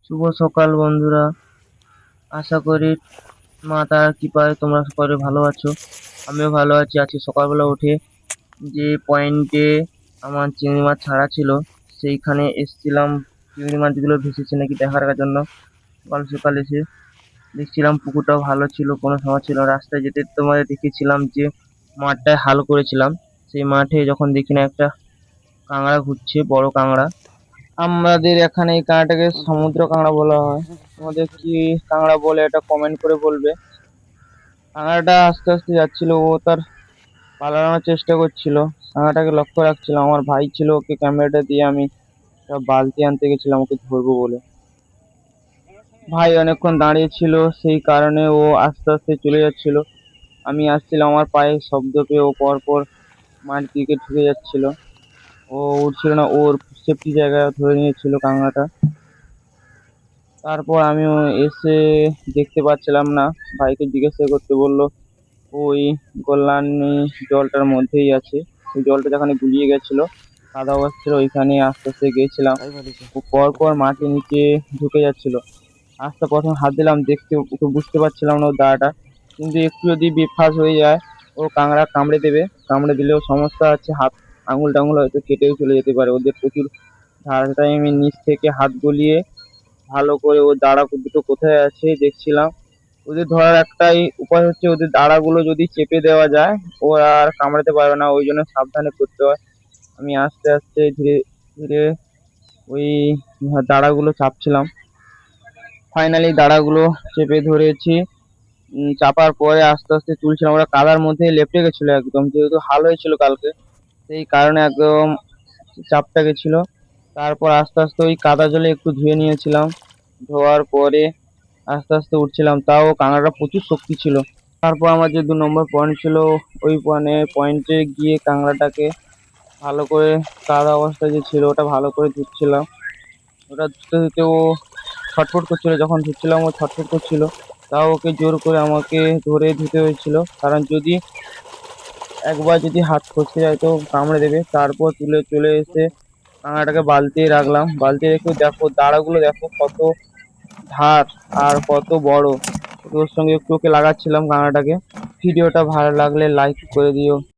শুভ সকাল বন্ধুরা। আশা করি মা তার কৃপায় তোমরা সকলে ভালো আছো। আমিও ভালো আছি। আজকে সকালবেলা উঠে যে পয়েন্টে আমার চিংড়ি মাছ ছাড়া ছিল সেইখানে এসছিলাম। চিংড়ি মাছগুলো ভেসেছে নাকি দেখার জন্য সকাল সকাল এসে দেখছিলাম পুকুরটাও ভালো ছিল, কোনো সমস্যা ছিল না। রাস্তায় যেতে তোমাদের দেখেছিলাম যে মাঠটায় হাল করেছিলাম, সেই মাঠে যখন দেখি না একটা কাঁকড়া ঘুরছে, বড় কাঁকড়া। আমাদের এখানে এই কাঁকড়াটাকে সমুদ্র কাঁকড়া বলা হয়। তোমাদের কি কাঁকড়া বলে এটা কমেন্ট করে বলবে। কাঁকড়াটা আস্তে আস্তে যাচ্ছিল, ও তার পালানোর চেষ্টা করছিল। কাঁকড়াটাকে লক্ষ্য রাখছিল। আমার ভাই ছিল, ওকে ক্যামেরাটা দিয়ে আমি একটা বালতি আনতে গেছিলাম ওকে ধরবো বলে। ভাই অনেকক্ষণ দাঁড়িয়ে ছিল, সেই কারণে ও আস্তে আস্তে চলে যাচ্ছিল। আমি আসছিলাম, আমার পায়ে শব্দ পেয়ে ও পর পর মাটির দিকে ঢুকে যাচ্ছিল। ও উঠছিল না, ওর সেফটি জায়গায় ধরে নিয়েছিল কাঁকড়াটা। তারপর আমিও এসে দেখতে পাচ্ছিলাম না, ভাইকে জিজ্ঞাসা করতে বললো ওই কল্যাণী জলটার মধ্যেই আছে। ওই জলটা যেখানে গুলিয়ে গেছিল, কাদা অবস্থা ছিল, ওইখানে আস্তে আস্তে গেছিলাম। ও পর পর মাটির নিচে ঢুকে যাচ্ছিল। আস্তে প্রথম হাত দিলাম, দেখতে ওকে বুঝতে পারছিলাম না ওর দাঁড়াটা, কিন্তু একটু যদি বিফাস হয়ে যায় ও কাঁকড়া কামড়ে দেবে। কামড়ে দিলেও সমস্যা আছে, হাত আঙুল টাঙুল হয়তো কেটেও চলে যেতে পারে, ওদের প্রচুর ধার। তাই আমি নিচ থেকে হাত গলিয়ে ভালো করে ওর দাঁড়া দুটো কোথায় আছে দেখছিলাম। ওদের ধরার একটাই উপায় হচ্ছে ওদের দাঁড়াগুলো যদি চেপে দেওয়া যায় ও আর কামড়াতে পারবে না, ওই জন্য সাবধানে করতে হয়। আমি আস্তে আস্তে ধীরে ধীরে ওই দাঁড়াগুলো চাপছিলাম। ফাইনালি দাঁড়াগুলো চেপে ধরেছি। চাপার পরে আস্তে আস্তে তুলছিলাম। ওরা কাদার মধ্যে লেপ্টে গেছিল একদম, যেহেতু হাল হয়েছিল কালকে, সেই কারণে একদম চাপটা গেছিল। তারপর আস্তে আস্তে ওই কাদা জলে একটু ধুয়ে নিয়েছিলাম। ধোয়ার পরে আস্তে আস্তে উঠছিলাম, তাও কাঁকড়াটা প্রচুর শক্তি ছিল। তারপর আমার যে 2 নম্বর পয়েন্ট ছিল, ওই পয়েন্টে গিয়ে কাঁকড়াটাকে ভালো করে কাদা অবস্থায় যে ছিল ওটা ভালো করে ধুচ্ছিলাম। ওটা ধুতে ধুতে ও ছটফট করছিল, যখন ধুচ্ছিলাম ও ছটফট করছিল। তাও ওকে জোর করে আমাকে ধরে ধুতে হয়েছিল, কারণ যদি একবার যদি হাত ফসকে যায় তো কামড়ে দেবে। তারপর তুলে চলে এসে কাঁকড়াটাকে বালতি রাখলাম। বালতি রেখে দেখো দাঁড়াগুলো দেখো কত ধার আর কত বড়। ওর সঙ্গে একটু ওকে লাগাচ্ছিলাম কাঁকড়াটাকে। ভিডিওটা ভালো লাগলে লাইক করে দিও।